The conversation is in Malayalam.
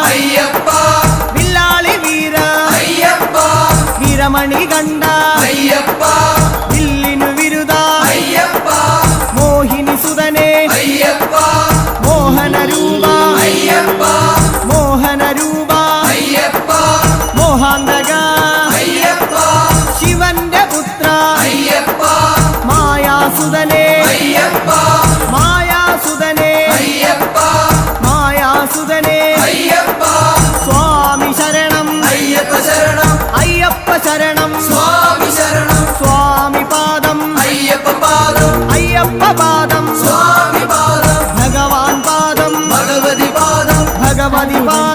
അയ്യപ്പ വില്ലാളി വീര അയ്യപ്പ വീരമണി കണ്ട അയ്യപ്പ വില്ലിനു വിരുദ അയ്യപ്പ മോഹിനി സുതനെ അയ്യപ്പ മോഹന രൂപ അയ്യപ്പ മോഹന രൂപ അയ്യപ്പ മോഹാന്തക അയ്യപ്പ ശിവന്റെ പുത്ര അയ്യപ്പ മായാസുതനെ അയ്യപ്പ മായാസുതനെ അയ്യപ്പ മായാസുതനെ അയ്യപ്പ സ്വാമി ശരണം അയ്യപ്പ ശരണം അയ്യപ്പ ശരണം സ്വാമി ശരണം സ്വാമി പാദം അയ്യപ്പ പാദം അയ്യപ്പ പാദം സ്വാമി പാദം ഭഗവാൻ പാദം ഭഗവതി പാദം ഭഗവതി പാദം